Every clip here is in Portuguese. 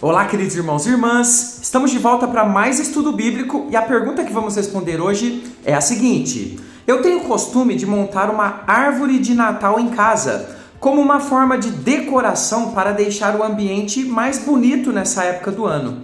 Olá, queridos irmãos e irmãs! Estamos de volta para mais estudo bíblico e a pergunta que vamos responder hoje é a seguinte: eu tenho o costume de montar uma árvore de Natal em casa, como uma forma de decoração para deixar o ambiente mais bonito nessa época do ano.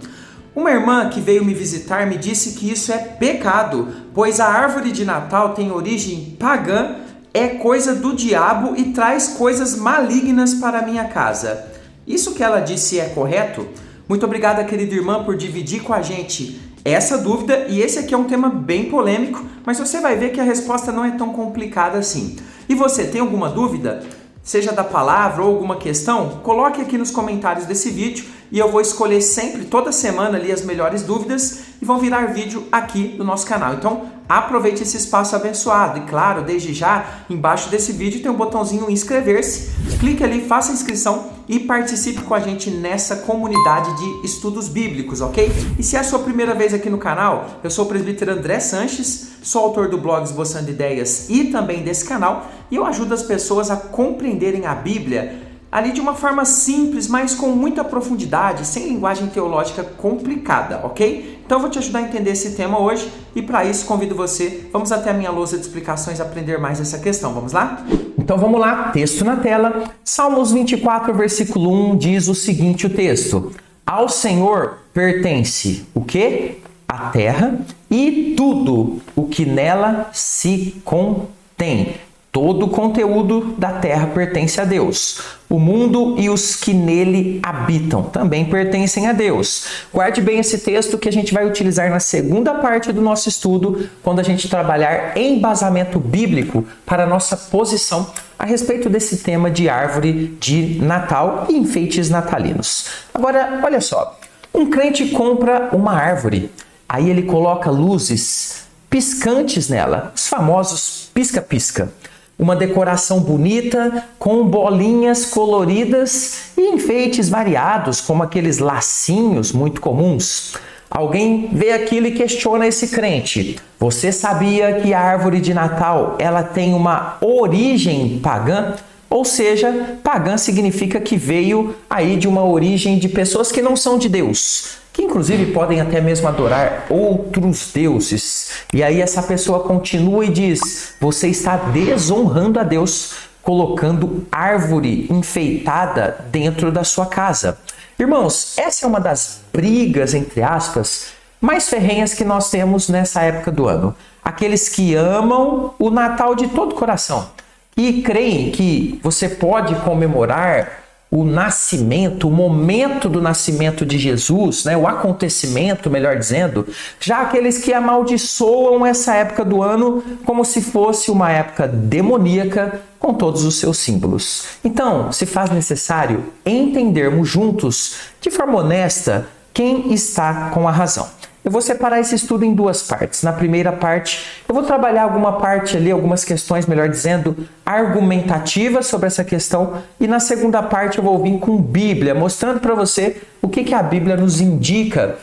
Uma irmã que veio me visitar me disse que isso é pecado, pois a árvore de Natal tem origem pagã, é coisa do diabo e traz coisas malignas para a minha casa. Isso que ela disse é correto? Muito obrigada, querida irmã, por dividir com a gente essa dúvida, e esse aqui é um tema bem polêmico, mas você vai ver que a resposta não é tão complicada assim. E você tem alguma dúvida? Seja da palavra ou alguma questão, coloque aqui nos comentários desse vídeo e eu vou escolher sempre, toda semana ali, as melhores dúvidas e vão virar vídeo aqui do nosso canal. Então, aproveite esse espaço abençoado. E claro, desde já, embaixo desse vídeo tem um botãozinho inscrever-se. Clique ali, faça a inscrição e participe com a gente nessa comunidade de estudos bíblicos, ok? E se é a sua primeira vez aqui no canal, eu sou o presbítero André Sanches, sou autor do blog Esboçando Ideias e também desse canal, e eu ajudo as pessoas a compreenderem a Bíblia ali de uma forma simples, mas com muita profundidade, sem linguagem teológica complicada, ok? Então eu vou te ajudar a entender esse tema hoje e para isso convido você, vamos até a minha lousa de explicações aprender mais essa questão, vamos lá? Então vamos lá, texto na tela, Salmos 24, versículo 1 diz o seguinte, o texto: ao Senhor pertence o quê? A terra e tudo o que nela se contém. Todo o conteúdo da terra pertence a Deus. O mundo e os que nele habitam também pertencem a Deus. Guarde bem esse texto que a gente vai utilizar na segunda parte do nosso estudo, quando a gente trabalhar embasamento bíblico para a nossa posição a respeito desse tema de árvore de Natal e enfeites natalinos. Agora, olha só. Um crente compra uma árvore. Aí ele coloca luzes piscantes nela, os famosos pisca-pisca. Uma decoração bonita, com bolinhas coloridas e enfeites variados, como aqueles lacinhos muito comuns. Alguém vê aquilo e questiona esse crente. Você sabia que a árvore de Natal ela tem uma origem pagã? Ou seja, pagã significa que veio aí de uma origem de pessoas que não são de Deus, que inclusive podem até mesmo adorar outros deuses. E aí essa pessoa continua e diz: você está desonrando a Deus colocando árvore enfeitada dentro da sua casa. Irmãos, essa é uma das brigas, entre aspas, mais ferrenhas que nós temos nessa época do ano. Aqueles que amam o Natal de todo o coração e creem que você pode comemorar o nascimento, o momento do nascimento de Jesus, o acontecimento, melhor dizendo, já aqueles que amaldiçoam essa época do ano como se fosse uma época demoníaca com todos os seus símbolos. Então, se faz necessário entendermos juntos, de forma honesta, quem está com a razão. Eu vou separar esse estudo em duas partes. Na primeira parte, eu vou trabalhar alguma parte ali, algumas questões, melhor dizendo, argumentativas sobre essa questão. E na segunda parte eu vou vir com Bíblia, mostrando para você o que a Bíblia nos indica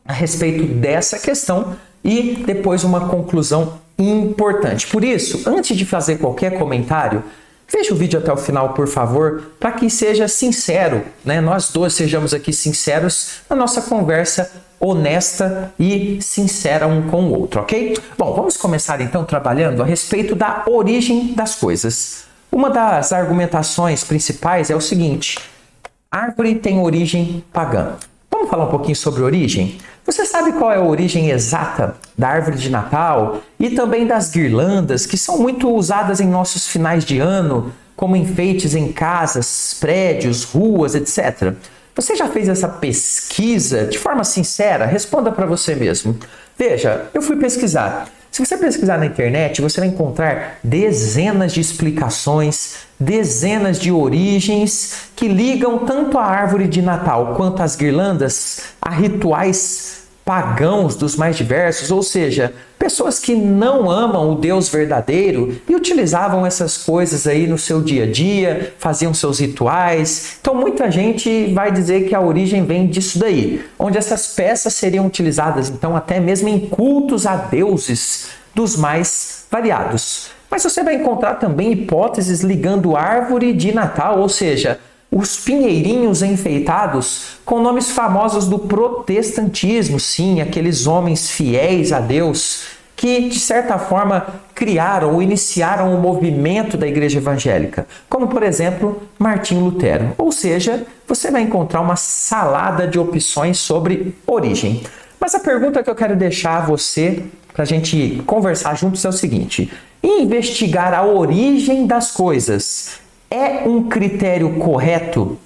a respeito dessa questão e depois uma conclusão importante. Por isso, antes de fazer qualquer comentário, veja o vídeo até o final, por favor, para que seja sincero, Nós dois sejamos aqui sinceros na nossa conversa honesta e sincera um com o outro, ok? Bom, vamos começar então trabalhando a respeito da origem das coisas. Uma das argumentações principais é o seguinte: árvore tem origem pagã. Vamos falar um pouquinho sobre origem? Você sabe qual é a origem exata da árvore de Natal e também das guirlandas, que são muito usadas em nossos finais de ano, como enfeites em casas, prédios, ruas, etc. Você já fez essa pesquisa de forma sincera? Responda para você mesmo. Veja, eu fui pesquisar. Se você pesquisar na internet, você vai encontrar dezenas de explicações, dezenas de origens que ligam tanto a árvore de Natal quanto as guirlandas a rituais pagãos dos mais diversos, ou seja, pessoas que não amam o Deus verdadeiro e utilizavam essas coisas aí no seu dia a dia, faziam seus rituais. Então muita gente vai dizer que a origem vem disso daí, onde essas peças seriam utilizadas então até mesmo em cultos a deuses dos mais variados. Mas você vai encontrar também hipóteses ligando árvore de Natal, ou seja, os pinheirinhos enfeitados com nomes famosos do protestantismo, sim, aqueles homens fiéis a Deus que, de certa forma, criaram ou iniciaram o movimento da igreja evangélica, como, por exemplo, Martinho Lutero. Ou seja, você vai encontrar uma salada de opções sobre origem. Mas a pergunta que eu quero deixar a você, para a gente conversar juntos, é o seguinte: investigar a origem das coisas é um critério correto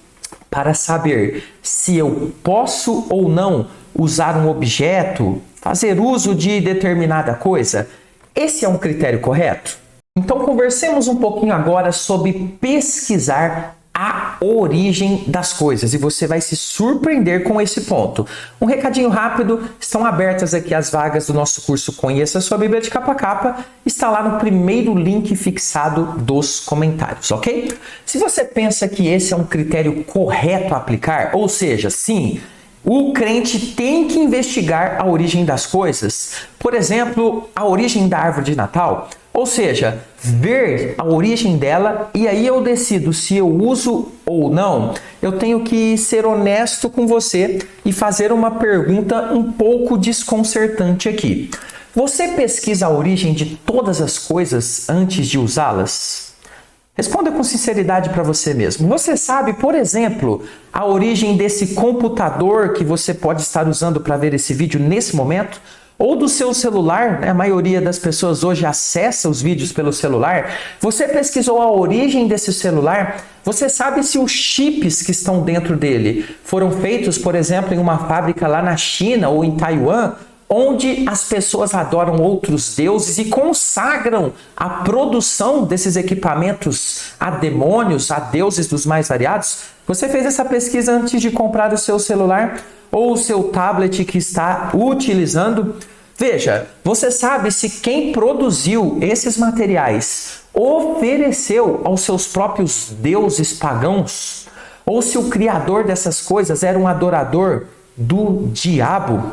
para saber se eu posso ou não usar um objeto, fazer uso de determinada coisa? Esse é um critério correto? Então conversemos um pouquinho agora sobre pesquisar a origem das coisas e você vai se surpreender com esse ponto. Um recadinho rápido: estão abertas aqui as vagas do nosso curso Conheça Sua Bíblia de Capa a Capa, está lá no primeiro link fixado dos comentários, ok? Se você pensa que esse é um critério correto a aplicar, ou seja, sim, o crente tem que investigar a origem das coisas, por exemplo, a origem da árvore de Natal, ou seja, ver a origem dela e aí eu decido se eu uso ou não. Eu tenho que ser honesto com você e fazer uma pergunta um pouco desconcertante aqui. Você pesquisa a origem de todas as coisas antes de usá-las? Responda com sinceridade para você mesmo. Você sabe, por exemplo, a origem desse computador que você pode estar usando para ver esse vídeo nesse momento? Ou do seu celular, né? A maioria das pessoas hoje acessa os vídeos pelo celular. Você pesquisou a origem desse celular? Você sabe se os chips que estão dentro dele foram feitos, por exemplo, em uma fábrica lá na China ou em Taiwan, onde as pessoas adoram outros deuses e consagram a produção desses equipamentos a demônios, a deuses dos mais variados? Você fez essa pesquisa antes de comprar o seu celular ou o seu tablet que está utilizando? Veja, você sabe se quem produziu esses materiais ofereceu aos seus próprios deuses pagãos? Ou se o criador dessas coisas era um adorador do diabo?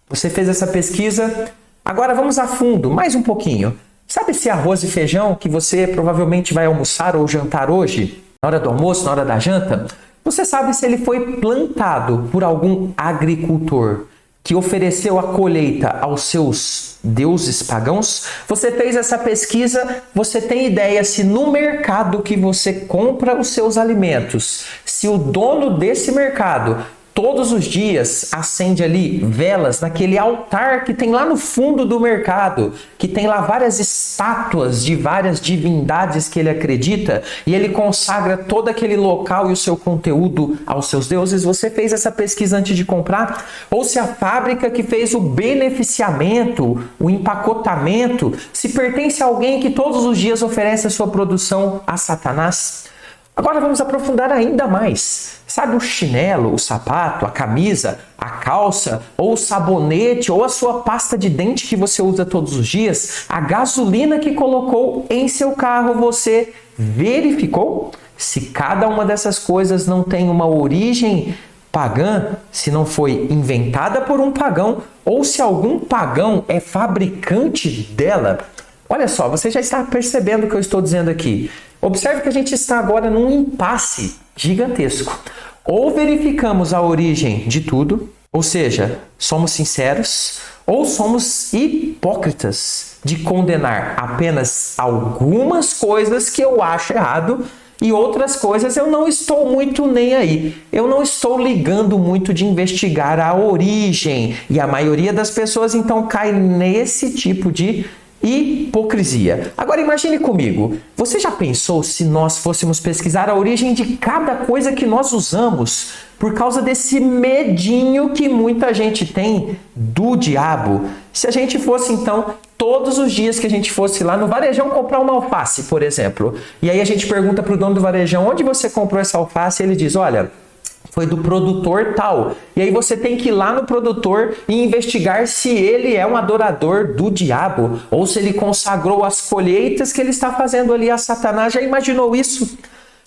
Você fez essa pesquisa? Agora vamos a fundo, mais um pouquinho. Sabe se arroz e feijão que você provavelmente vai almoçar ou jantar hoje, na hora do almoço, na hora da janta, você sabe se ele foi plantado por algum agricultor que ofereceu a colheita aos seus deuses pagãos? Você fez essa pesquisa, você tem ideia se no mercado que você compra os seus alimentos, se o dono desse mercado todos os dias acende ali velas naquele altar que tem lá no fundo do mercado, que tem lá várias estátuas de várias divindades que ele acredita, e ele consagra todo aquele local e o seu conteúdo aos seus deuses? Você fez essa pesquisa antes de comprar? Ou se a fábrica que fez o beneficiamento, o empacotamento, se pertence a alguém que todos os dias oferece a sua produção a Satanás? Agora vamos aprofundar ainda mais. Sabe o chinelo, o sapato, a camisa, a calça, ou o sabonete, ou a sua pasta de dente que você usa todos os dias? A gasolina que colocou em seu carro, você verificou se cada uma dessas coisas não tem uma origem pagã, se não foi inventada por um pagão, ou se algum pagão é fabricante dela? Olha só, você já está percebendo o que eu estou dizendo aqui. Observe que a gente está agora num impasse gigantesco. Ou verificamos a origem de tudo, ou seja, somos sinceros, ou somos hipócritas de condenar apenas algumas coisas que eu acho errado e outras coisas eu não estou muito nem aí. Eu não estou ligando muito de investigar a origem. E a maioria das pessoas então cai nesse tipo de hipocrisia. Agora imagine comigo, você já pensou se nós fôssemos pesquisar a origem de cada coisa que nós usamos por causa desse medinho que muita gente tem do diabo? Se a gente fosse então, todos os dias que a gente fosse lá no varejão comprar uma alface, por exemplo, e aí a gente pergunta para o dono do varejão, onde você comprou essa alface? E ele diz, olha, foi do produtor tal. E aí você tem que ir lá no produtor e investigar se ele é um adorador do diabo ou se ele consagrou as colheitas que ele está fazendo ali a Satanás. Já imaginou isso?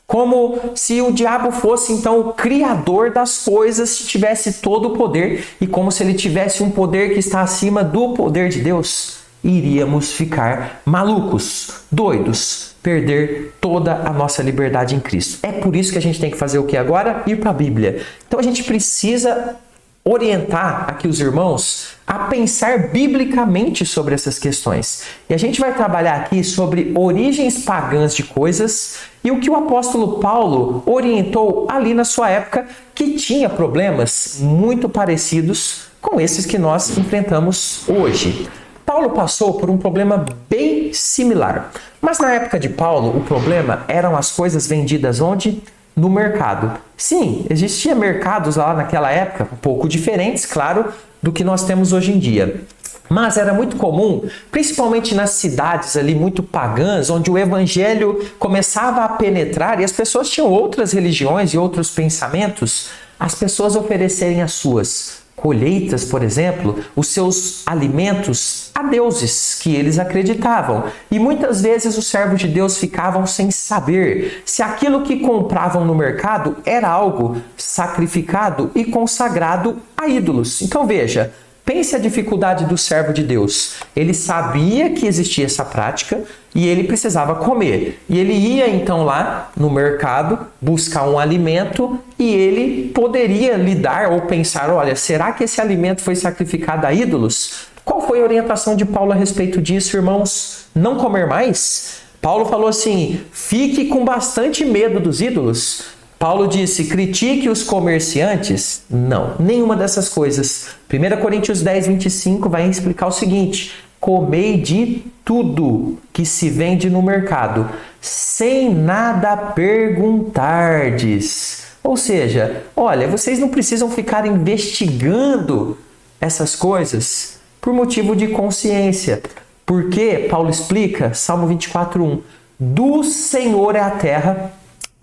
Como se o diabo fosse então o criador das coisas, tivesse todo o poder, e como se ele tivesse um poder que está acima do poder de Deus. Iríamos ficar malucos, doidos, perder toda a nossa liberdade em Cristo. É por isso que a gente tem que fazer o que agora? Ir para a Bíblia. Então a gente precisa orientar aqui os irmãos a pensar biblicamente sobre essas questões. E a gente vai trabalhar aqui sobre origens pagãs de coisas e o que o apóstolo Paulo orientou ali na sua época, que tinha problemas muito parecidos com esses que nós enfrentamos hoje. Paulo passou por um problema bem similar. Mas na época de Paulo, o problema eram as coisas vendidas onde? No mercado. Sim, existia mercados lá naquela época, um pouco diferentes, claro, do que nós temos hoje em dia. Mas era muito comum, principalmente nas cidades ali muito pagãs, onde o evangelho começava a penetrar e as pessoas tinham outras religiões e outros pensamentos, as pessoas oferecerem as suas colheitas, por exemplo, os seus alimentos a deuses que eles acreditavam. E muitas vezes os servos de Deus ficavam sem saber se aquilo que compravam no mercado era algo sacrificado e consagrado a ídolos. Então veja, pense a dificuldade do servo de Deus. Ele sabia que existia essa prática e ele precisava comer. E ele ia então lá no mercado buscar um alimento e ele poderia lidar ou pensar, olha, será que esse alimento foi sacrificado a ídolos? Qual foi a orientação de Paulo a respeito disso, irmãos? Não comer mais? Paulo falou assim, fique com bastante medo dos ídolos. Paulo disse, critique os comerciantes? Não, nenhuma dessas coisas. 1 Coríntios 10, 25 vai explicar o seguinte, comei de tudo que se vende no mercado, sem nada perguntardes. Ou seja, olha, vocês não precisam ficar investigando essas coisas por motivo de consciência. Porque, Paulo explica, Salmo 24:1, do Senhor é a terra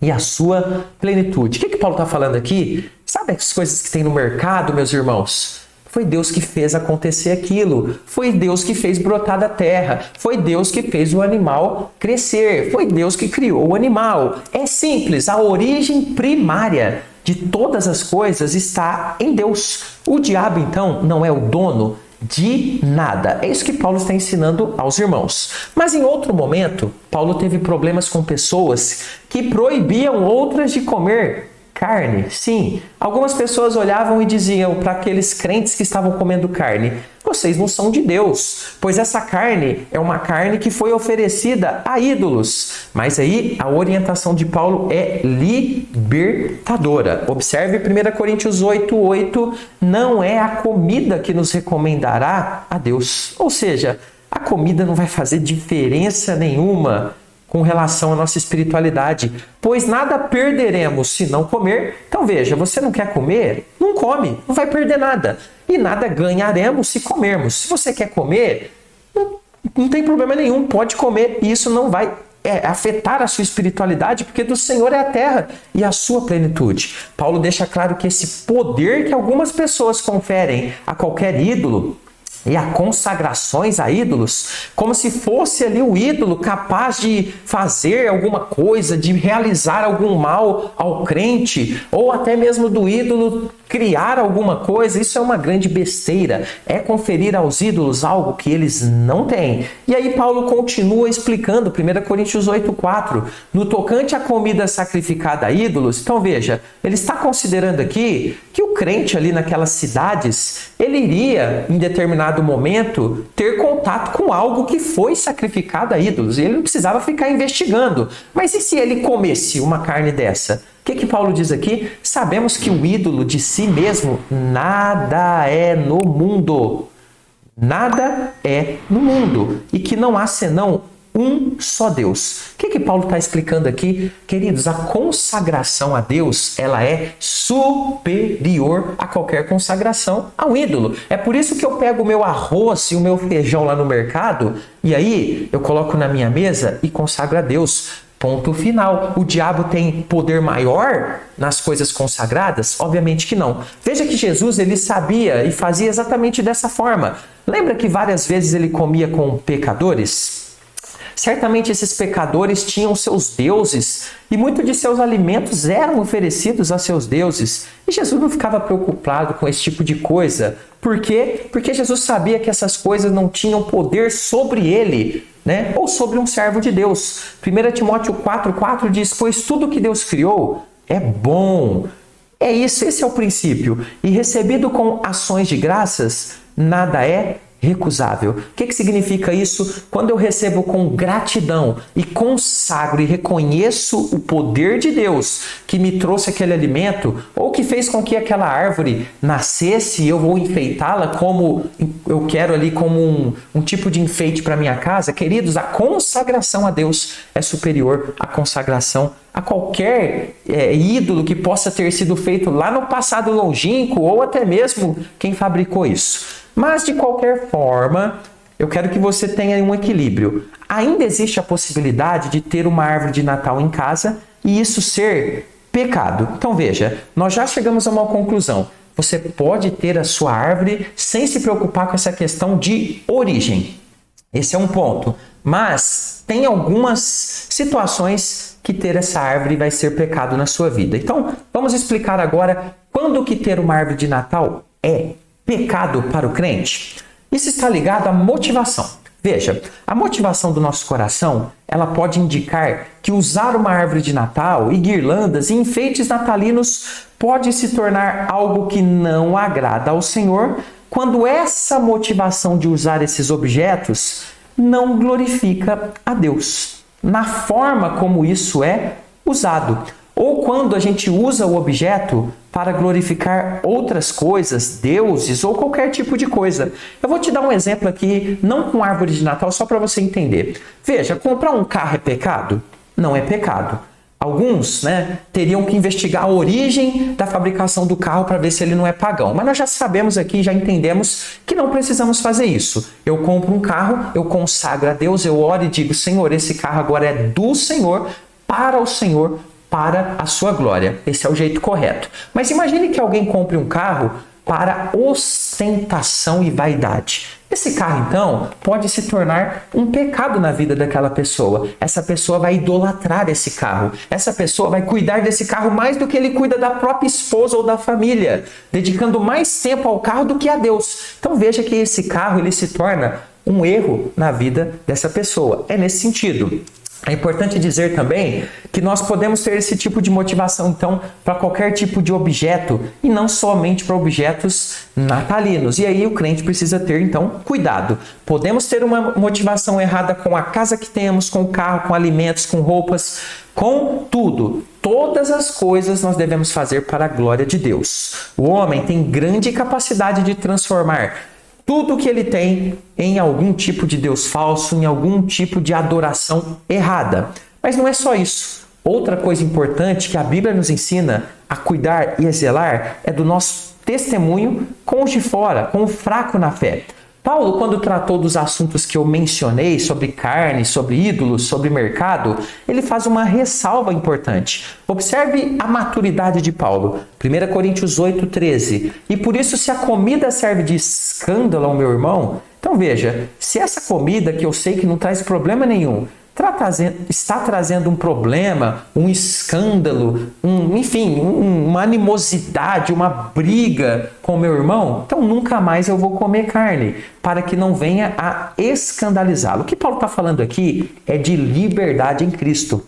e a sua plenitude. O que Paulo está falando aqui? Sabe as coisas que tem no mercado, meus irmãos? Foi Deus que fez acontecer aquilo. Foi Deus que fez brotar da terra. Foi Deus que fez o animal crescer. Foi Deus que criou o animal. É simples, a origem primária de todas as coisas está em Deus. O diabo, então, não é o dono de nada. É isso que Paulo está ensinando aos irmãos. Mas em outro momento, Paulo teve problemas com pessoas que proibiam outras de comer carne. Sim, algumas pessoas olhavam e diziam para aqueles crentes que estavam comendo carne, vocês não são de Deus, pois essa carne é uma carne que foi oferecida a ídolos. Mas aí a orientação de Paulo é libertadora. Observe 1 Coríntios 8:8, não é a comida que nos recomendará a Deus. Ou seja, a comida não vai fazer diferença nenhuma com relação à nossa espiritualidade, pois nada perderemos se não comer. Então veja, você não quer comer? Não come, não vai perder nada. E nada ganharemos se comermos. Se você quer comer, não tem problema nenhum, pode comer. E isso não vai afetar a sua espiritualidade, porque do Senhor é a terra e a sua plenitude. Paulo deixa claro que esse poder que algumas pessoas conferem a qualquer ídolo, e a consagrações a ídolos, como se fosse ali o ídolo capaz de fazer alguma coisa, de realizar algum mal ao crente, ou até mesmo do ídolo criar alguma coisa. Isso é uma grande besteira, é conferir aos ídolos algo que eles não têm. E aí Paulo continua explicando, 1 Coríntios 8:4, no tocante à comida sacrificada a ídolos. Então veja, ele está considerando aqui que o crente ali naquelas cidades, ele iria em determinado momento ter contato com algo que foi sacrificado a ídolos, e ele não precisava ficar investigando. Mas e se ele comesse uma carne dessa? O que Paulo diz aqui? Sabemos que o ídolo de si mesmo nada é no mundo. Nada é no mundo. E que não há senão um só Deus. O que Paulo está explicando aqui? Queridos, a consagração a Deus, ela é superior a qualquer consagração a um ídolo. É por isso que eu pego o meu arroz e o meu feijão lá no mercado e aí eu coloco na minha mesa e consagro a Deus. Ponto final. O diabo tem poder maior nas coisas consagradas? Obviamente que não. Veja que Jesus, ele sabia e fazia exatamente dessa forma. Lembra que várias vezes ele comia com pecadores? Certamente esses pecadores tinham seus deuses e muitos de seus alimentos eram oferecidos a seus deuses. E Jesus não ficava preocupado com esse tipo de coisa. Por quê? Porque Jesus sabia que essas coisas não tinham poder sobre ele, né? Ou sobre um servo de Deus. 1 Timóteo 4,4 diz: pois tudo que Deus criou é bom. É isso, esse é o princípio. E recebido com ações de graças, nada é recusável. O que significa isso? Quando eu recebo com gratidão e consagro e reconheço o poder de Deus que me trouxe aquele alimento ou que fez com que aquela árvore nascesse e eu vou enfeitá-la como eu quero ali, como um tipo de enfeite para minha casa. Queridos, a consagração a Deus é superior à consagração a qualquer ídolo que possa ter sido feito lá no passado longínquo ou até mesmo quem fabricou isso. Mas, de qualquer forma, eu quero que você tenha um equilíbrio. Ainda existe a possibilidade de ter uma árvore de Natal em casa e isso ser pecado. Então, veja, nós já chegamos a uma conclusão. Você pode ter a sua árvore sem se preocupar com essa questão de origem. Esse é um ponto. Mas tem algumas situações que ter essa árvore vai ser pecado na sua vida. Então, vamos explicar agora quando que ter uma árvore de Natal é pecado para o crente. Isso está ligado à motivação. Veja, a motivação do nosso coração, ela pode indicar que usar uma árvore de Natal e guirlandas e enfeites natalinos pode se tornar algo que não agrada ao Senhor, quando essa motivação de usar esses objetos não glorifica a Deus, na forma como isso é usado. Ou quando a gente usa o objeto para glorificar outras coisas, deuses ou qualquer tipo de coisa. Eu vou te dar um exemplo aqui, não com árvore de Natal, só para você entender. Veja, comprar um carro é pecado? Não é pecado. Alguns, teriam que investigar a origem da fabricação do carro para ver se ele não é pagão. Mas nós já sabemos aqui, já entendemos que não precisamos fazer isso. Eu compro um carro, eu consagro a Deus, eu oro e digo: Senhor, esse carro agora é do Senhor, para o Senhor, para a sua glória. Esse é o jeito correto. Mas imagine que alguém compre um carro para ostentação e vaidade. Esse carro, então, pode se tornar um pecado na vida daquela pessoa. Essa pessoa vai idolatrar esse carro. Essa pessoa vai cuidar desse carro mais do que ele cuida da própria esposa ou da família, dedicando mais tempo ao carro do que a Deus. Então veja que esse carro ele se torna um erro na vida dessa pessoa. É nesse sentido. É importante dizer também que nós podemos ter esse tipo de motivação, então, para qualquer tipo de objeto e não somente para objetos natalinos. E aí o crente precisa ter, então, cuidado. Podemos ter uma motivação errada com a casa que temos, com o carro, com alimentos, com roupas, com tudo. Todas as coisas nós devemos fazer para a glória de Deus. O homem tem grande capacidade de transformar tudo que ele tem em algum tipo de Deus falso, em algum tipo de adoração errada. Mas não é só isso. Outra coisa importante que a Bíblia nos ensina a cuidar e a zelar é do nosso testemunho com os de fora, com o fraco na fé. Paulo, quando tratou dos assuntos que eu mencionei, sobre carne, sobre ídolos, sobre mercado, ele faz uma ressalva importante. Observe a maturidade de Paulo. 1 Coríntios 8,13. E por isso, se a comida serve de escândalo ao meu irmão, então veja, se essa comida, que eu sei que não traz problema nenhum, está trazendo um problema, um escândalo, uma animosidade, uma briga com meu irmão, então nunca mais eu vou comer carne, para que não venha a escandalizá-lo. O que Paulo está falando aqui é de liberdade em Cristo.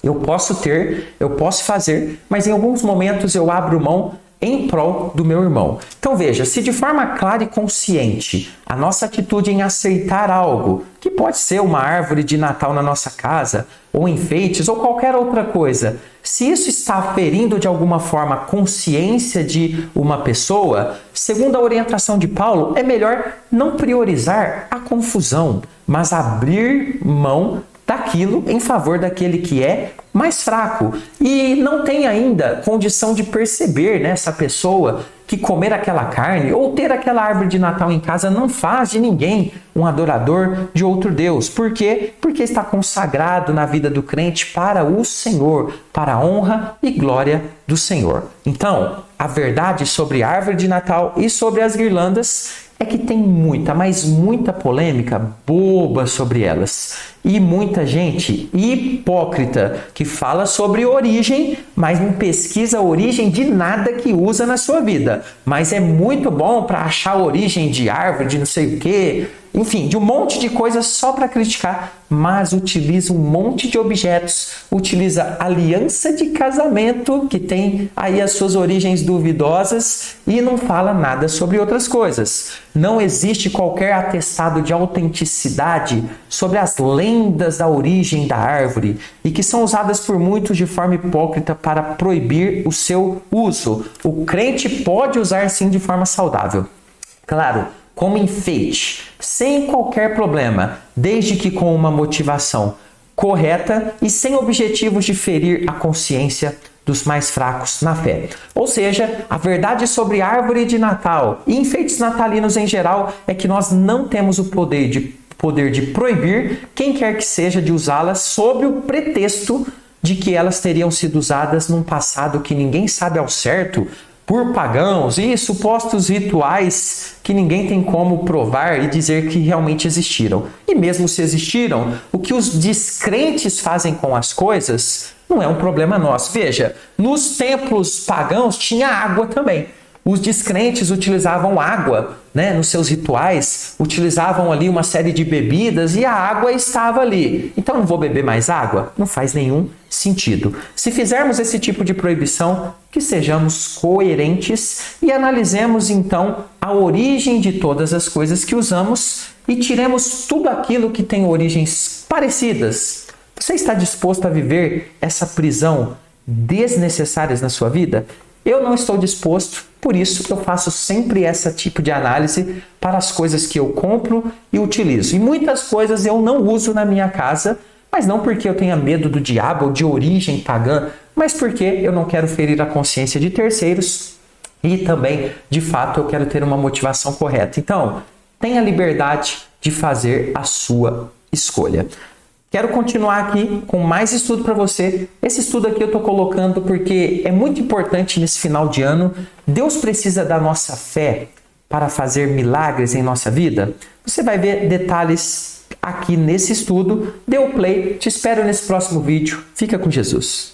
Eu posso ter, eu posso fazer, mas em alguns momentos eu abro mão em prol do meu irmão. Então veja, se de forma clara e consciente a nossa atitude em aceitar algo, que pode ser uma árvore de Natal na nossa casa, ou enfeites, ou qualquer outra coisa, se isso está ferindo de alguma forma a consciência de uma pessoa, segundo a orientação de Paulo, é melhor não priorizar a confusão, mas abrir mão daquilo em favor daquele que é mais fraco e não tem ainda condição de perceber essa pessoa que comer aquela carne ou ter aquela árvore de Natal em casa não faz de ninguém um adorador de outro Deus. Por quê? Porque está consagrado na vida do crente para o Senhor, para a honra e glória do Senhor. Então, a verdade sobre a árvore de Natal e sobre as guirlandas é que tem muita, mas muita polêmica boba sobre elas. E muita gente hipócrita que fala sobre origem, mas não pesquisa a origem de nada que usa na sua vida. Mas é muito bom para achar a origem de árvore, de não sei o quê, enfim, de um monte de coisas só para criticar, mas utiliza um monte de objetos, utiliza aliança de casamento, que tem aí as suas origens duvidosas, e não fala nada sobre outras coisas. Não existe qualquer atestado de autenticidade sobre as lendas da origem da árvore, e que são usadas por muitos de forma hipócrita para proibir o seu uso. O crente pode usar sim de forma saudável. Claro, como enfeite, sem qualquer problema, desde que com uma motivação correta e sem objetivos de ferir a consciência dos mais fracos na fé. Ou seja, a verdade sobre árvore de Natal e enfeites natalinos em geral é que nós não temos o poder de proibir quem quer que seja de usá-las sob o pretexto de que elas teriam sido usadas num passado que ninguém sabe ao certo, por pagãos e supostos rituais que ninguém tem como provar e dizer que realmente existiram. E mesmo se existiram, o que os descrentes fazem com as coisas não é um problema nosso. Veja, nos templos pagãos tinha água também. Os descrentes utilizavam água, nos seus rituais, utilizavam ali uma série de bebidas e a água estava ali. Então não vou beber mais água? Não faz nenhum sentido. Se fizermos esse tipo de proibição, que sejamos coerentes e analisemos então a origem de todas as coisas que usamos e tiremos tudo aquilo que tem origens parecidas. Você está disposto a viver essa prisão desnecessária na sua vida? Eu não estou disposto, por isso eu faço sempre esse tipo de análise para as coisas que eu compro e utilizo. E muitas coisas eu não uso na minha casa, mas não porque eu tenha medo do diabo ou de origem pagã, mas porque eu não quero ferir a consciência de terceiros e também, de fato, eu quero ter uma motivação correta. Então, tenha liberdade de fazer a sua escolha. Quero continuar aqui com mais estudo para você. Esse estudo aqui eu estou colocando porque é muito importante nesse final de ano. Deus precisa da nossa fé para fazer milagres em nossa vida. Você vai ver detalhes aqui nesse estudo. Dê o play. Te espero nesse próximo vídeo. Fica com Jesus.